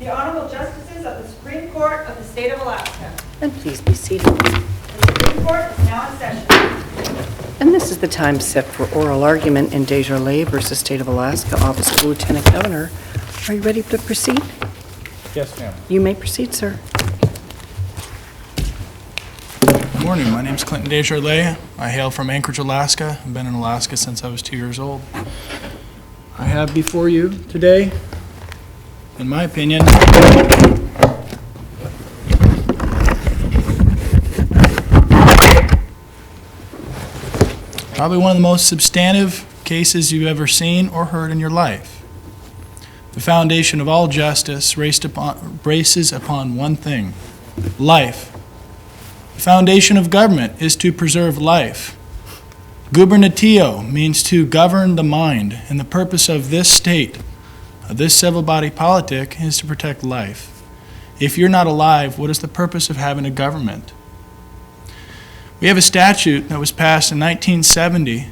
The Honorable Justices of the Supreme Court of the State of Alaska. And please be seated. The Supreme Court is now in session. And this is the time set for oral argument in DesJarlais versus State of Alaska, Office of Lieutenant Governor. Are you ready to proceed? Yes, ma'am. You may proceed, sir. Good morning. My name is Clinton DesJarlais. I hail from Anchorage, Alaska. I've been in Alaska since I was 2 years old. I have before you today, in my opinion, probably one of the most substantive cases you've ever seen or heard in your life. The foundation of all justice braces upon one thing: life. The foundation of government is to preserve life. Gubernatio means to govern the mind, and the purpose of this state, of this civil body politic, is to protect life. If you're not alive, what is the purpose of having a government? We have a statute that was passed in 1970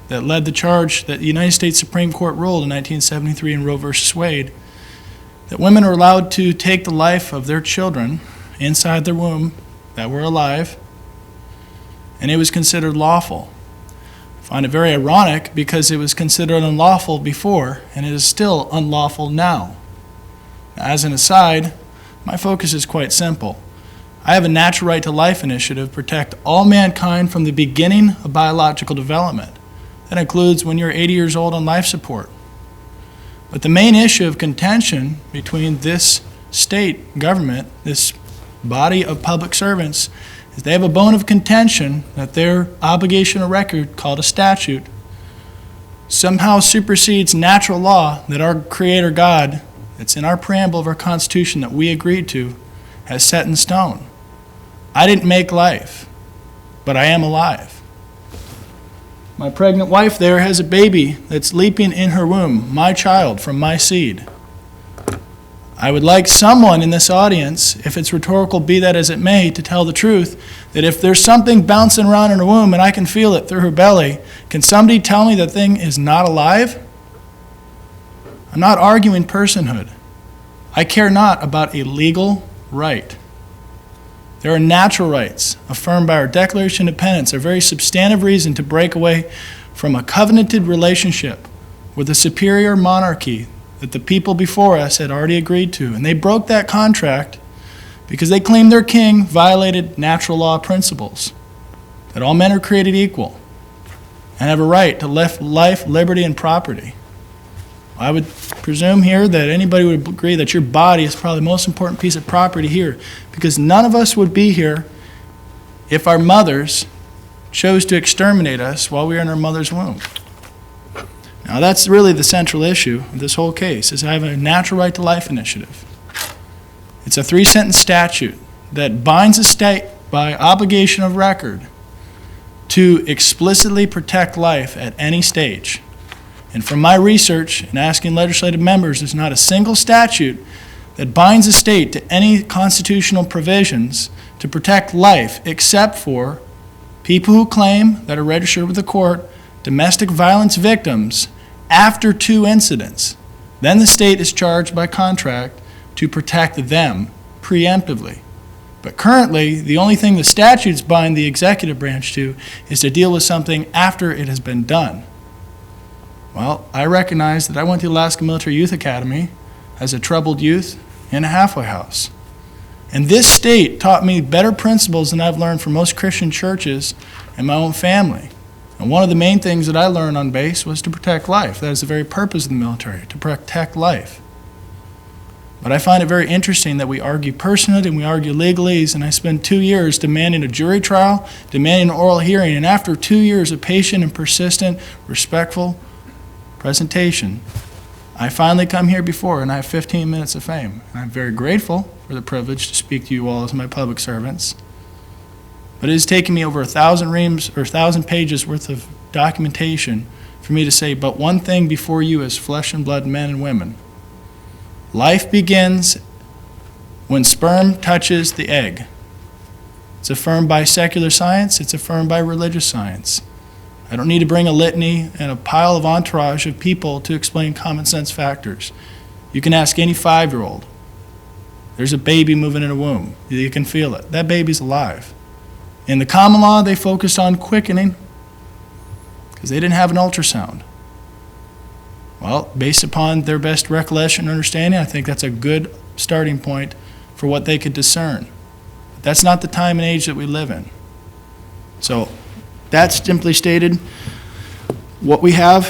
that led the charge that the United States Supreme Court ruled in 1973 in Roe v. Wade, that women are allowed to take the life of their children inside their womb that were alive, and it was considered lawful. I find it very ironic because it was considered unlawful before, and it is still unlawful now. As an aside, my focus is quite simple. I have a natural right to life initiative to protect all mankind from the beginning of biological development. That includes when you're 80 years old on life support. But the main issue of contention between this state government, this body of public servants, is they have a bone of contention that their obligation of record, called a statute, somehow supersedes natural law that our Creator God, that's in our preamble of our Constitution that we agreed to, has set in stone. I didn't make life, but I am alive. My pregnant wife there has a baby that's leaping in her womb, my child from my seed. I would like someone in this audience, if it's rhetorical, be that as it may, to tell the truth that if there's something bouncing around in her womb and I can feel it through her belly, can somebody tell me that thing is not alive? I'm not arguing personhood. I care not about a legal right. There are natural rights affirmed by our Declaration of Independence, a very substantive reason to break away from a covenanted relationship with a superior monarchy that the people before us had already agreed to. And they broke that contract because they claimed their king violated natural law principles, that all men are created equal and have a right to life, liberty, and property. I would presume here that anybody would agree that your body is probably the most important piece of property here, because none of us would be here if our mothers chose to exterminate us while we were in our mother's womb. Now that's really the central issue of this whole case, is I have a natural right to life initiative. It's a 3-sentence statute that binds a state by obligation of record to explicitly protect life at any stage. And from my research and asking legislative members, there's not a single statute that binds a state to any constitutional provisions to protect life except for people who claim that are registered with the court, domestic violence victims, after 2 incidents. Then the state is charged by contract to protect them preemptively. But currently, the only thing the statutes bind the executive branch to is to deal with something after it has been done. Well, I recognize that I went to the Alaska Military Youth Academy as a troubled youth in a halfway house. And this state taught me better principles than I've learned from most Christian churches and my own family. And one of the main things that I learned on base was to protect life. That is the very purpose of the military, to protect life. But I find it very interesting that we argue personhood and we argue legalese, and I spent 2 years demanding a jury trial, demanding an oral hearing, and after 2 years of patient and persistent, respectful presentation, I finally come here before, and I have 15 minutes of fame. And I'm very grateful for the privilege to speak to you all as my public servants. But it has taken me over 1,000 reams or 1,000 pages worth of documentation for me to say but one thing before you as flesh and blood men and women. Life begins when sperm touches the egg. It's affirmed by secular science, it's affirmed by religious science. I don't need to bring a litany and a pile of entourage of people to explain common sense factors. You can ask any 5-year-old. There's a baby moving in a womb. You can feel it. That baby's alive. In the common law, they focused on quickening because they didn't have an ultrasound. Well, based upon their best recollection and understanding, I think that's a good starting point for what they could discern. But that's not the time and age that we live in. So that's simply stated. What we have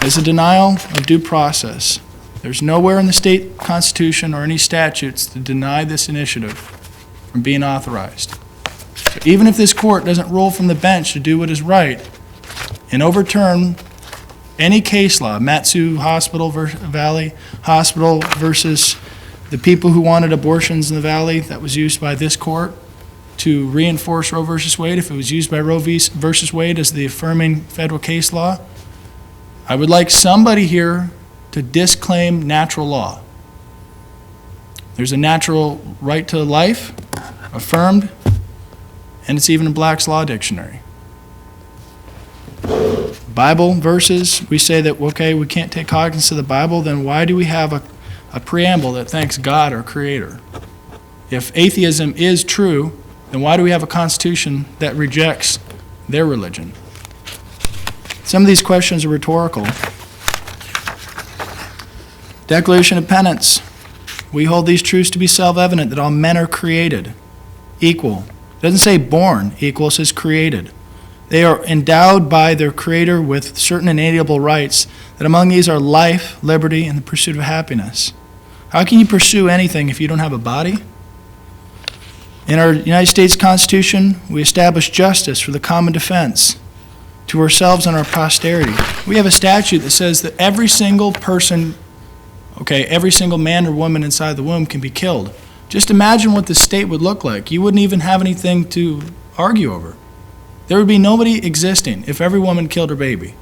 is a denial of due process. There's nowhere in the state constitution or any statutes to deny this initiative from being authorized. So even if this court doesn't rule from the bench to do what is right and overturn any case law, Matsu Hospital Valley Hospital versus the people who wanted abortions in the valley that was used by this court to reinforce Roe versus Wade, if it was used by Roe versus Wade as the affirming federal case law, I would like somebody here to disclaim natural law. There's a natural right to life, affirmed, and it's even in Black's Law Dictionary. Bible verses, we say that, okay, we can't take cognizance of the Bible, then why do we have a preamble that thanks God, our Creator? If atheism is true, then why do we have a constitution that rejects their religion? Some of these questions are rhetorical. Declaration of Penance. We hold these truths to be self-evident, that all men are created equal. It doesn't say born equal, it says created. They are endowed by their Creator with certain inalienable rights, that among these are life, liberty, and the pursuit of happiness. How can you pursue anything if you don't have a body? In our United States Constitution, we establish justice for the common defense to ourselves and our posterity. We have a statute that says that every single person, every single man or woman inside the womb can be killed. Just imagine what the state would look like. You wouldn't even have anything to argue over. There would be nobody existing if every woman killed her baby.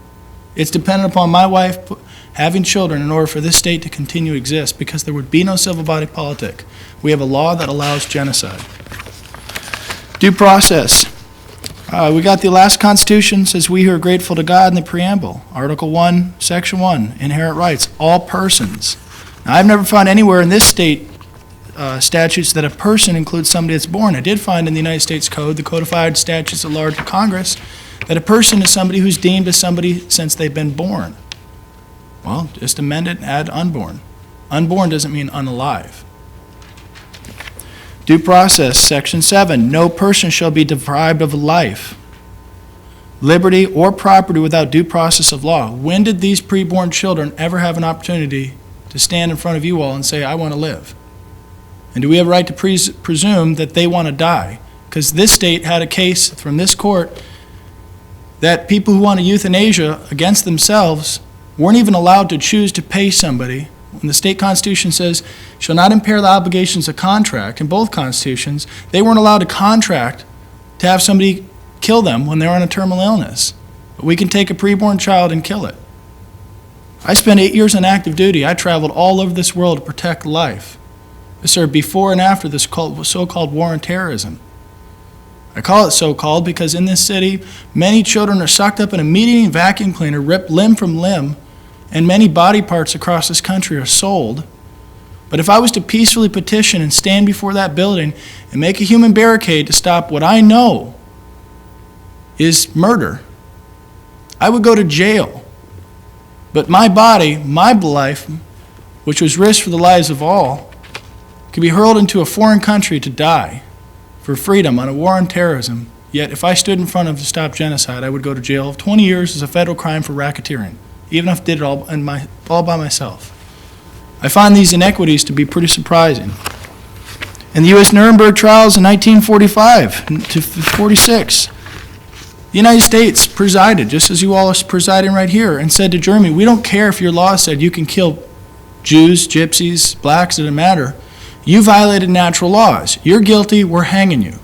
It's dependent upon my wife having children in order for this state to continue to exist, because there would be no civil body politic. We have a law that allows genocide. Due process. We got the Alaska Constitution, says we who are grateful to God in the preamble. Article 1, Section 1, inherent rights, all persons. Now, I've never found anywhere in this state statutes that a person includes somebody that's born. I did find in the United States Code, the codified statutes at large of Congress, that a person is somebody who's deemed as somebody since they've been born. Well, just amend it and add unborn. Unborn doesn't mean unalive. Due process, Section 7, no person shall be deprived of life, liberty, or property without due process of law. When did these preborn children ever have an opportunity to stand in front of you all and say, I want to live? And do we have a right to presume that they want to die? Because this state had a case from this court that people who want to euthanasia against themselves weren't even allowed to choose to pay somebody. When the state constitution says, shall not impair the obligations of contract, in both constitutions, they weren't allowed to contract to have somebody kill them when they're on a terminal illness. But we can take a preborn child and kill it. I spent 8 years on active duty. I traveled all over this world to protect life. I served before and after this so-called war on terrorism. I call it so-called because in this city, many children are sucked up in a meat-eating vacuum cleaner, ripped limb from limb, and many body parts across this country are sold. But if I was to peacefully petition and stand before that building and make a human barricade to stop what I know is murder, I would go to jail. But my body, my life, which was risked for the lives of all, could be hurled into a foreign country to die for freedom on a war on terrorism. Yet if I stood in front of to stop genocide, I would go to jail. 20 years is a federal crime for racketeering, even if I did it all by myself. I find these inequities to be pretty surprising. In the U.S. Nuremberg trials in 1945 to 46, the United States presided, just as you all are presiding right here, and said to Germany, we don't care if your law said you can kill Jews, gypsies, blacks, it doesn't matter. You violated natural laws. You're guilty, we're hanging you.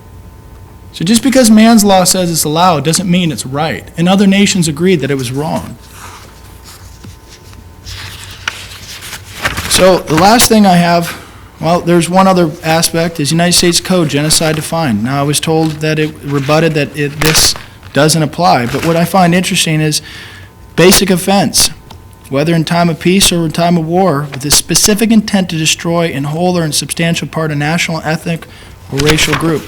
So just because man's law says it's allowed doesn't mean it's right. And other nations agreed that it was wrong. So the last thing I have, well, there's one other aspect, is United States Code, Genocide Defined. Now I was told that it rebutted that this doesn't apply, but what I find interesting is basic offense. whether in time of peace or in time of war, with the specific intent to destroy in whole or in substantial part a national, ethnic, or racial group.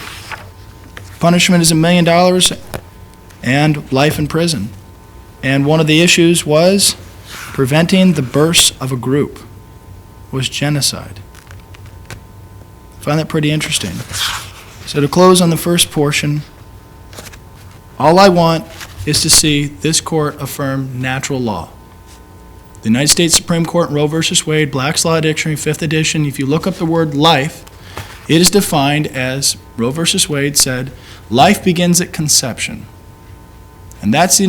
Punishment is $1 million and life in prison. And one of the issues was preventing the birth of a group, was genocide. I find that pretty interesting. So to close on the first portion, all I want is to see this court affirm natural law. The United States Supreme Court in Roe v. Wade, Black's Law Dictionary, 5th edition, if you look up the word life, it is defined as, Roe v. Wade said, life begins at conception. And that's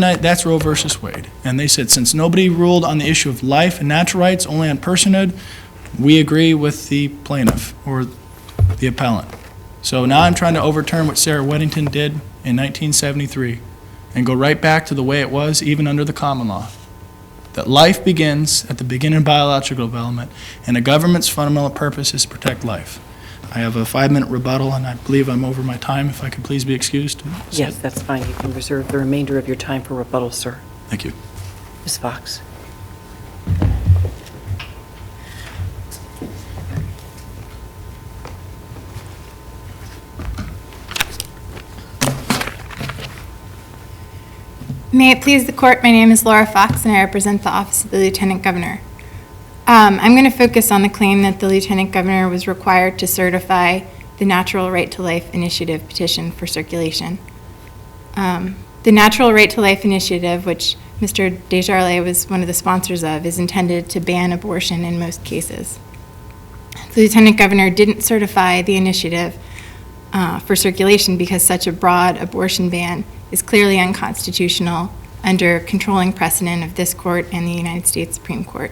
Roe v. Wade. And they said, since nobody ruled on the issue of life and natural rights, only on personhood, we agree with the plaintiff or the appellant. So now I'm trying to overturn what Sarah Weddington did in 1973 and go right back to the way it was even under the common law. That life begins at the beginning of biological development, and a government's fundamental purpose is to protect life. I have a 5-minute rebuttal, and I believe I'm over my time. If I could please be excused. Yes, that's fine. You can reserve the remainder of your time for rebuttal, sir. Thank you. Ms. Fox. May it please the court, my name is Laura Fox and I represent the Office of the Lieutenant Governor. I'm going to focus on the claim that the Lieutenant Governor was required to certify the Natural Right to Life Initiative petition for circulation. The Natural Right to Life Initiative, which Mr. DesJarlais was one of the sponsors of, is intended to ban abortion in most cases. The Lieutenant Governor didn't certify the initiative for circulation because such a broad abortion ban is clearly unconstitutional under controlling precedent of this court and the United States Supreme Court.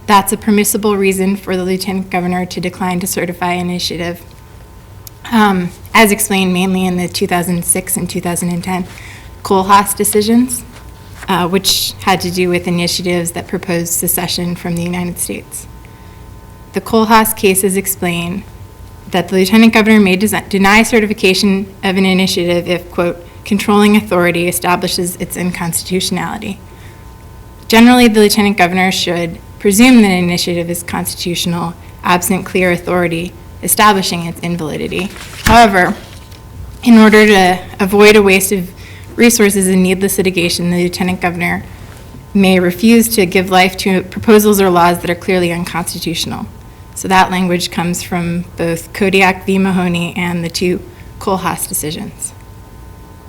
That's a permissible reason for the Lieutenant Governor to decline to certify an initiative, as explained mainly in the 2006 and 2010 Kohlhaas decisions, which had to do with initiatives that proposed secession from the United States. The Kohlhaas cases explain that the Lieutenant Governor may deny certification of an initiative if, quote, controlling authority establishes its unconstitutionality. Generally, the Lieutenant Governor should presume that an initiative is constitutional, absent clear authority establishing its invalidity. However, in order to avoid a waste of resources and needless litigation, the Lieutenant Governor may refuse to give life to proposals or laws that are clearly unconstitutional. So that language comes from both Kodiak v. Mahoney and the 2 Kohlhaas decisions.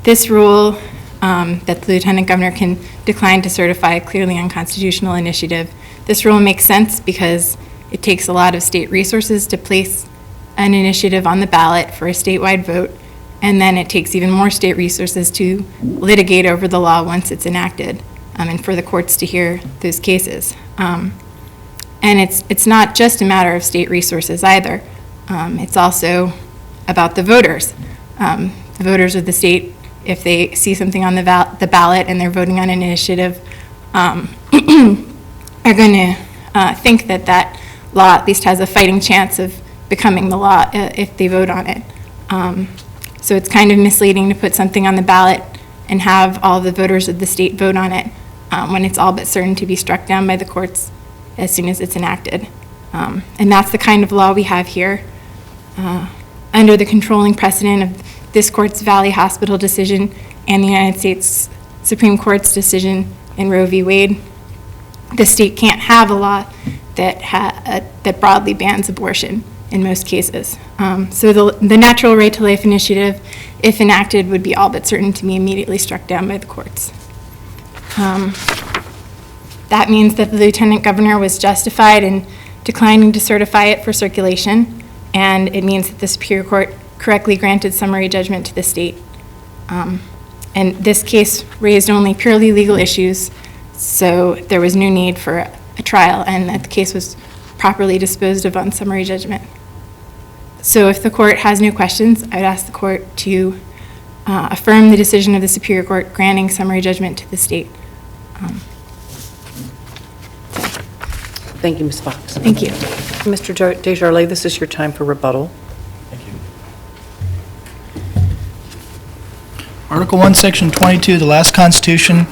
This rule that the Lieutenant Governor can decline to certify a clearly unconstitutional initiative, this rule makes sense because it takes a lot of state resources to place an initiative on the ballot for a statewide vote, and then it takes even more state resources to litigate over the law once it's enacted, and for the courts to hear those cases. And it's not just a matter of state resources either. It's also about the voters. The voters of the state, if they see something on the ballot and they're voting on an initiative, are going to think that that law at least has a fighting chance of becoming the law if they vote on it. So it's kind of misleading to put something on the ballot and have all the voters of the state vote on it when it's all but certain to be struck down by the courts as soon as it's enacted. And that's the kind of law we have here. Under the controlling precedent of this court's Valley Hospital decision and the United States Supreme Court's decision in Roe v. Wade, the state can't have a law that broadly bans abortion in most cases. So the Natural Right to Life Initiative, if enacted, would be all but certain to be immediately struck down by the courts. That means that the Lieutenant Governor was justified in declining to certify it for circulation, and it means that the Superior Court correctly granted summary judgment to the state. And this case raised only purely legal issues, so there was no need for a trial, and that the case was properly disposed of on summary judgment. So if the court has no questions, I'd ask the court to affirm the decision of the Superior Court granting summary judgment to the state. Thank you, Ms. Fox. Thank you. Mr. DesJarlais, this is your time for rebuttal. Thank you. Article 1, Section 22, the last Constitution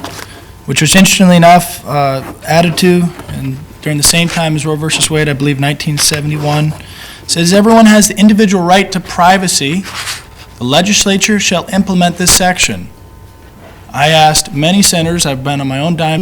which was interestingly enough added to and during the same time as Roe versus Wade, I believe 1971, says everyone has the individual right to privacy. The legislature shall implement this section. I asked many senators, I've been on my own dime